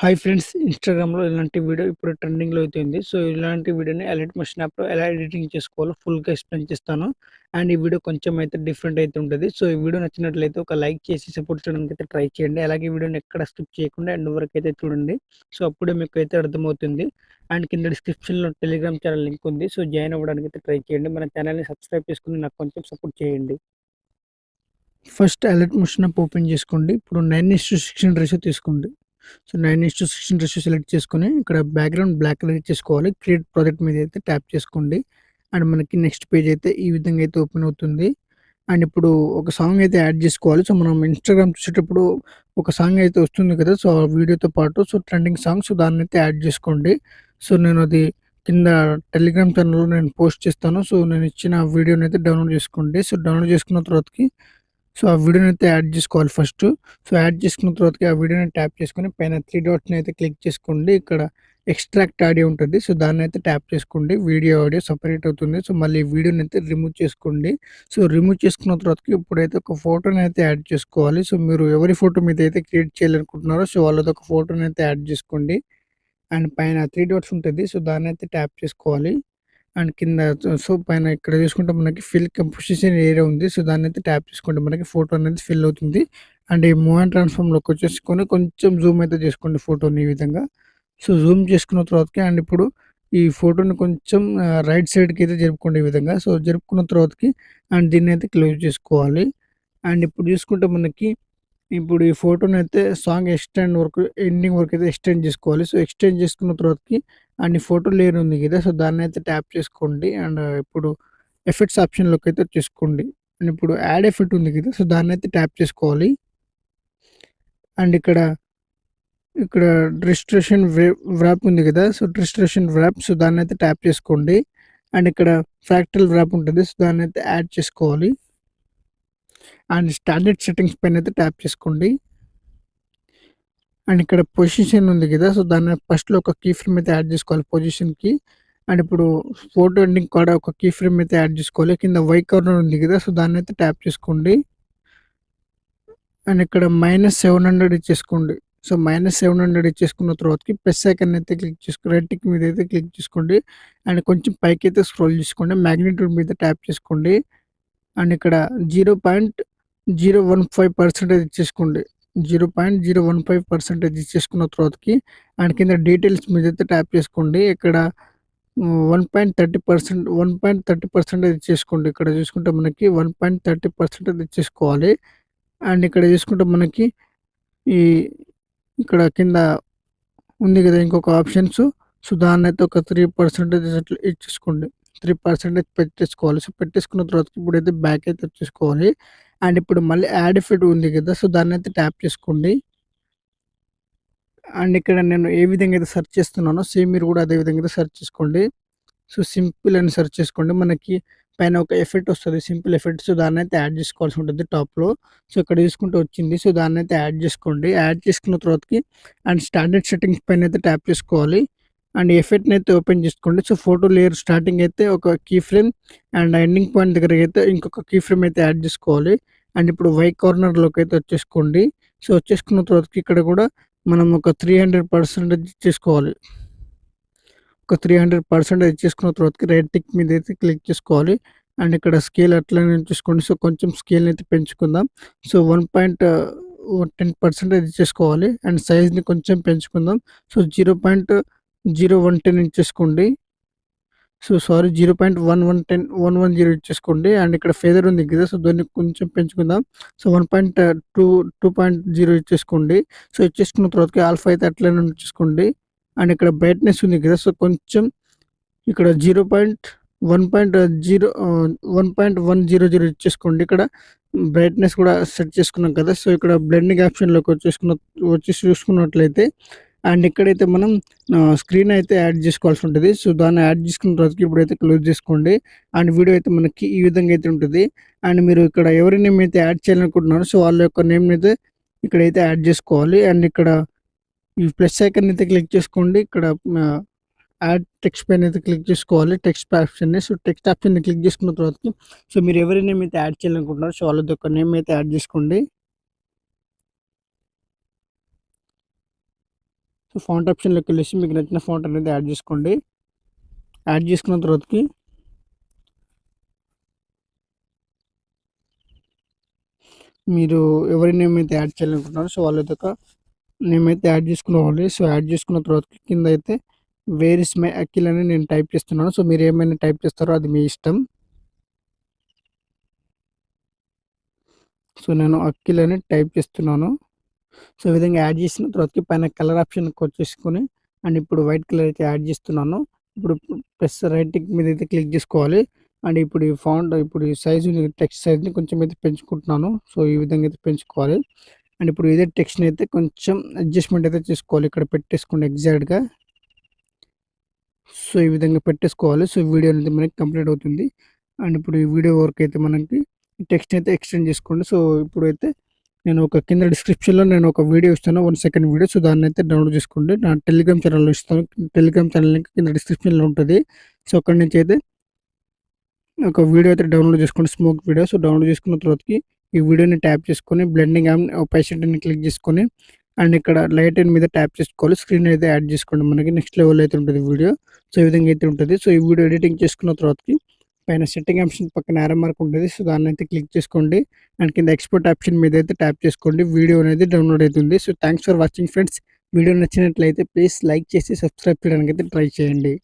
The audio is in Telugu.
Hi friends! ఇన్‌స్టాగ్రామ్‌లో ఇలాంటి వీడియో ఇప్పుడు ట్రెండింగ్‌లో అయితే ఉంది. సో, ఇలాంటి వీడియోని ఎలైట్ మోషన్ యాప్‌లో ఎలా ఎడిటింగ్ చేసుకోవాలో ఫుల్‌గా ఎక్స్‌ప్లెయిన్ చేస్తాను. అండ్ ఈ వీడియో కొంచెం అయితే డిఫరెంట్ అయితే ఉంటది. సో, ఈ వీడియో నచ్చినట్లయితే ఒక లైక్ చేసి సపోర్ట్ చేయడానికైతే ట్రై చేయండి. అలాగే ఈ వీడియోని ఎక్కడ స్కిప్ చేయకుండా ఎండ్ వరకైతే చూడండి. సో, అప్పుడే మీకైతే అర్థమవుతుంది. అండ్ కింద డిస్క్రిప్షన్‌లో టెలిగ్రామ్ ఛానల్ లింక్ ఉంది. సో, జాయిన్ అవ్వడానికైతే ట్రై చేయండి. మన ఛానల్‌ని సబ్స్క్రైబ్ చేసుకొని నాకు కొంచెం సపోర్ట్ చేయండి. First alert motion app open చేసుకోండి. ఇప్పుడు 9:16 రేషియో తీసుకోండి. సో, 9:16 రేషియో సెలెక్ట్ చేసుకొని ఇక్కడ బ్యాక్‌గ్రౌండ్ బ్లాక్ కలర్ చేసుకోవాలి. క్రియేట్ ప్రాజెక్ట్ మీద అయితే ట్యాప్ చేసుకోండి. అండ్ మనకి నెక్స్ట్ పేజ్ అయితే ఈ విధంగా అయితే ఓపెన్ అవుతుంది. అండ్ ఇప్పుడు ఒక సాంగ్ అయితే యాడ్ చేసుకోవాలి. సో, మనం ఇన్‌స్టాగ్రామ్ చూసేటప్పుడు ఒక సాంగ్ అయితే వస్తుంది కదా! సో, ఆ వీడియోతో పాటు ట్రెండింగ్ సాంగ్ దాన్నైతే యాడ్ చేసుకోండి. సో, నేను అది కింద టెలిగ్రామ్ ఛానెల్‌లో నేను పోస్ట్ చేస్తాను. సో, నేను ఇచ్చిన వీడియోనైతే డౌన్‌లోడ్ చేసుకోండి. సో, డౌన్‌లోడ్ చేసుకున్న తర్వాతకి ఆ వీడియోనైతే యాడ్ చేసుకోవాలి ఫస్టు. యాడ్ చేసుకున్న తర్వాతకి ఆ వీడియోని ట్యాప్ చేసుకొని పైన 3 డాట్స్‌ని అయితే క్లిక్ చేసుకోండి. ఇక్కడ ఎక్స్ట్రాక్ట్ ఆడియో ఉంటది. దాన్నైతే ట్యాప్ చేసుకోండి. వీడియో, ఆడియో సెపరేట్ అవుతుంది. మళ్ళీ వీడియోనైతే రిమూవ్ చేసుకోండి. రిమూవ్ చేసుకున్న తర్వాతకి ఇప్పుడైతే ఒక ఫోటోనైతే యాడ్ చేసుకోవాలి. మీరు ఎవరి ఫోటో మీదైతే క్రియేట్ చేయాలనుకుంటున్నారో వాళ్ళదొక ఫోటోనైతే యాడ్ చేసుకోండి. అండ్ పైన 3 డాట్స్ ఉంటది. దాన్నైతే ట్యాప్ చేసుకోవాలి. అండ్ కింద పైన ఇక్కడ చూసుకుంటే మనకి ఫిల్ కంపోజిషన్ ఏరియా ఉంది. దాన్నైతే ట్యాప్ చేసుకోండి. మనకి ఫోటో అనేది ఫిల్ అవుతుంది. అండ్ ఈ మూవ్ అండ్ ట్రాన్స్‌ఫార్మ్‌లోకి వచ్చేసుకొని కొంచెం జూమ్ అయితే చేసుకోండి ఫోటోని ఈ విధంగా. జూమ్ చేసుకున్న తర్వాతకి అండ్ ఇప్పుడు ఈ ఫోటోని కొంచెం రైట్ సైడ్‌కి అయితే జరుపుకోండి ఈ విధంగా. జరుపుకున్న తర్వాతకి అండ్ దీన్నైతే క్లోజ్ చేసుకోవాలి. అండ్ ఇప్పుడు చూసుకుంటే మనకి ఇప్పుడు ఈ ఫోటోనైతే సాంగ్ ఎక్స్‌టెండ్ వరకు ఎండింగ్ వరకైతే ఎక్స్‌టెండ్ చేసుకోవాలి. ఎక్స్‌టెండ్ చేసుకున్న తర్వాతకి అండ్ ఈ ఫోటో లేయర్ ఉంది గదా! దాన్నైతే ట్యాప్ చేసుకోండి. అండ్ ఇప్పుడు ఎఫెక్ట్స్ ఆప్షన్‌లోకైతే వచ్చేసుకోండి. అండ్ ఇప్పుడు యాడ్ ఎఫెక్ట్ ఉంది గదా! దాన్నైతే ట్యాప్ చేసుకోవాలి. అండ్ ఇక్కడ రిజిస్ట్రేషన్ వ్రాప్ ఉంది గదా! రిజిస్ట్రేషన్ వ్రాప్ దాన్నైతే ట్యాప్ చేసుకోండి. అండ్ ఇక్కడ ఫ్రాక్టల్ వ్రాప్ ఉంటది. దాన్నైతే యాడ్ చేసుకోవాలి. అండ్ స్టాండర్డ్ సెట్టింగ్స్ పైనైతే ట్యాప్ చేసుకోండి. అండ్ ఇక్కడ పొజిషన్ ఉంది కదా! దాన్ని ఫస్ట్‌లో ఒక కీ ఫ్రేమ్ అయితే యాడ్ చేసుకోవాలి పొజిషన్‌కి. అండ్ ఇప్పుడు ఫోటో ఎండింగ్ కూడా ఒక కీ ఫ్రేమ్ అయితే యాడ్ చేసుకోవాలి. కింద వై కార్నర్ ఉంది కదా! దాన్నైతే ట్యాప్ చేసుకోండి. అండ్ ఇక్కడ -700 ఇచ్చేసుకోండి. -700 ఇచ్చేసుకున్న తర్వాతకి ప్లస్ ఐకాన్ అయితే క్లిక్ చేసుకో రైట్ టిక్ మీద అయితే క్లిక్ చేసుకోండి. అండ్ కొంచెం పైకైతే స్క్రోల్ చేసుకోండి. మాగ్నిట్యూడ్ మీద ట్యాప్ చేసుకోండి. అండ్ ఇక్కడ 0.015% ఇచ్చేసుకోండి. 0.015% ఇచ్చేసుకున్న తర్వాతకి అండ్ కింద డీటెయిల్స్ మీదైతే ట్యాప్ చేసుకోండి. ఇక్కడ 1.30% ఇచ్చేసుకోండి. ఇక్కడ చూసుకుంటే మనకి 1.30% ఇచ్చేసుకోవాలి. అండ్ ఇక్కడ చూసుకుంటే మనకి ఈ ఇక్కడ కింద ఉంది కదా! ఇంకొక ఆప్షన్స్. దాన్నైతే ఒక 3% అట్లా ఇచ్చేసుకోండి. 3% పెట్టేసుకోవాలి. పెట్టేసుకున్న తర్వాత ఇప్పుడైతే బ్యాక్ అయితే వచ్చేసుకోవాలి. అండ్ ఇప్పుడు మళ్ళీ యాడ్ ఎఫెక్ట్ ఉంది కదా! దాన్నైతే ట్యాప్ చేసుకోండి. అండ్ ఇక్కడ నేను ఏ విధంగా అయితే సెర్చ్ చేస్తున్నానో సేమ్ మీరు కూడా అదే విధంగా అయితే సెర్చ్ చేసుకోండి. సింపుల్ అని సెర్చ్ చేసుకోండి. మనకి పైన ఒక ఎఫెక్ట్ వస్తది. సింపుల్ ఎఫెక్ట్స్ దాన్నైతే యాడ్ చేసుకోవాల్సి ఉంటుంది టాప్‌లో. ఇక్కడ చూసుకుంటే వచ్చింది. దాన్నైతే యాడ్ చేసుకోండి. యాడ్ చేసుకున్న తర్వాతకి అండ్ స్టాండర్డ్ సెట్టింగ్స్ పైనైతే ట్యాప్ చేసుకోవాలి. అండ్ ఎఫెక్ట్‌ని అయితే ఓపెన్ చేసుకోండి. ఫోటో లేయర్ స్టార్టింగ్ అయితే ఒక key frame and ending point దగ్గర అయితే ఇంకొక కీ ఫ్రేమ్ అయితే యాడ్ చేసుకోవాలి. అండ్ ఇప్పుడు వై కార్నర్‌లోకి అయితే వచ్చేసుకోండి. వచ్చేసుకున్న తర్వాతకి ఇక్కడ కూడా మనం ఒక 300% చేసుకోవాలి. ఒక 300% ఇచ్చేసుకున్న తర్వాతకి రైట్ టిక్ మీద అయితే క్లిక్ చేసుకోవాలి. అండ్ ఇక్కడ స్కేల్ అట్లనే ఉంచేసుకోండి. కొంచెం స్కేల్‌ని అయితే పెంచుకుందాం. 1.10% ఇచ్చేసుకోవాలి. అండ్ సైజ్‌ని కొంచెం పెంచుకుందాం. 0.0110 ఇచ్చేసుకోండి. సారీ 0.1110 ఇచ్చేసుకోండి. అండ్ ఇక్కడ ఫెదర్ ఉంది కదా! దాన్ని కొంచెం పెంచుకుందాం. 2.0 ఇచ్చేసుకోండి. ఇచ్చేసుకున్న తర్వాతకి ఆల్ఫా అయితే అట్లనే ఉంచేసుకోండి. అండ్ ఇక్కడ బ్రైట్‌నెస్ ఉంది కదా! కొంచెం ఇక్కడ 1.10 ఇచ్చేసుకోండి. ఇక్కడ బ్రైట్‌నెస్ కూడా సెట్ చేసుకున్నాం కదా! ఇక్కడ బ్లెండింగ్ ఆప్షన్‌లోకి వచ్చేసి చూసుకున్నట్లయితే అండ్ ఇక్కడైతే మనం స్క్రీన్ అయితే యాడ్ చేసుకోవాల్సి ఉంటది. దాన్ని యాడ్ చేసుకున్న తర్వాతకి ఇప్పుడైతే క్లోజ్ చేసుకోండి. అండ్ వీడియో అయితే మనకి ఈ విధంగా అయితే ఉంటది. అండ్ మీరు ఇక్కడ ఎవరి నేమ్ అయితే యాడ్ చేయాలనుకుంటున్నారో వాళ్ళ యొక్క నేమ్‌ని అయితే ఇక్కడైతే యాడ్ చేసుకోవాలి. అండ్ ఇక్కడ ఈ ప్లస్ ఐకాన్ అయితే క్లిక్ చేసుకోండి. ఇక్కడ యాడ్ టెక్స్ట్ పైన అయితే క్లిక్ చేసుకోవాలి. టెక్స్ట్ ఆప్షన్‌ని. టెక్స్ట్ ఆప్షన్‌ని క్లిక్ చేసుకున్న తర్వాతకి మీరు ఎవరి నేమ్ అయితే యాడ్ చేయాలనుకుంటున్నారో వాళ్ళది యొక్క నేమ్ అయితే యాడ్ చేసుకోండి. సో ఫాంట్ ఆప్షన్లోకి వెళ్ళేసి మీకు నచ్చిన ఫాంట్ అనేది యాడ్ చేసుకోండి. యాడ్ చేసుకున్న తర్వాతకి మీరు ఎవరి నేమ్ అయితే యాడ్ చేయాలనుకుంటున్నారో సో వాళ్ళైతే ఒక నేమ్ అయితే యాడ్ చేసుకోవాలి. సో యాడ్ చేసుకున్న తర్వాత కింద అయితే వేర్ ఇస్ మై అఖిల్ అని నేను టైప్ చేస్తున్నాను. సో మీరు ఏమైనా టైప్ చేస్తారో అది మీ ఇష్టం. సో నేను అఖిల్ అని టైప్ చేస్తున్నాను. సో ఈ విధంగా యాడ్ చేసిన తర్వాతకి పైన కలర్ ఆప్షన్కి వచ్చేసుకొని అండ్ ఇప్పుడు వైట్ కలర్ అయితే యాడ్ చేస్తున్నాను. ఇప్పుడు ప్లస్ రైట్ టిక్ మీద అయితే క్లిక్ చేసుకోవాలి. అండ్ ఇప్పుడు ఈ ఫాంట్ ఇప్పుడు ఈ సైజు టెక్స్ట్ సైజ్ని కొంచెం అయితే పెంచుకుంటున్నాను. సో ఈ విధంగా అయితే పెంచుకోవాలి. అండ్ ఇప్పుడు ఇదే టెక్స్ట్ని అయితే కొంచెం అడ్జస్ట్మెంట్ అయితే చేసుకోవాలి. ఇక్కడ పెట్టేసుకోండి ఎగ్జాక్ట్గా. సో ఈ విధంగా పెట్టేసుకోవాలి. సో వీడియో అనేది మనకి కంప్లీట్ అవుతుంది. అండ్ ఇప్పుడు ఈ వీడియో వరకు అయితే మనకి టెక్స్ట్ అయితే ఎక్స్టెండ్ చేసుకోండి. సో ఇప్పుడైతే నేను ఒక కింద డిస్క్రిప్షన్లో నేను ఒక వీడియో ఇస్తాను, 1 సెకండ్ వీడియో. సో దాన్ని అయితే డౌన్లోడ్ చేసుకోండి. నా టెలిగ్రామ్ ఛానల్లో ఇస్తాను. టెలిగ్రామ్ ఛానల్ లింక్ కింద డిస్క్రిప్షన్లో ఉంటుంది. సో అక్కడి నుంచి అయితే ఒక వీడియో అయితే డౌన్లోడ్ చేసుకోండి, స్మోక్ వీడియో. సో డౌన్లోడ్ చేసుకున్న తర్వాతకి ఈ వీడియోని ట్యాప్ చేసుకొని బ్లెండింగ్ అండ్ ఒపాసిటీని క్లిక్ చేసుకొని అండ్ ఇక్కడ లైట్ అండ్ మీద ట్యాప్ చేసుకోవాలి. స్క్రీన్ అయితే యాడ్ చేసుకోండి. మనకి నెక్స్ట్ లెవెల్ అయితే ఉంటుంది వీడియో. సో ఈ విధంగా అయితే ఉంటుంది. సో ఈ వీడియో ఎడిటింగ్ చేసుకున్న తర్వాతకి పైన సెట్టింగ్ ఆప్షన్ పక్కన యారో మార్క్ ఉంటుంది. సో దాన్ని అయితే క్లిక్ చేసుకోండి అండ్ కింద ఎక్స్పోర్ట్ ఆప్షన్ మీద అయితే ట్యాప్ చేసుకోండి. వీడియో అనేది డౌన్లోడ్ అవుతుంది. So thanks for watching friends. Video నచ్చినట్లయితే ప్లీజ్ లైక్ చేసి సబ్స్క్రైబ్ చేయడానికి అయితే ట్రై చేయండి.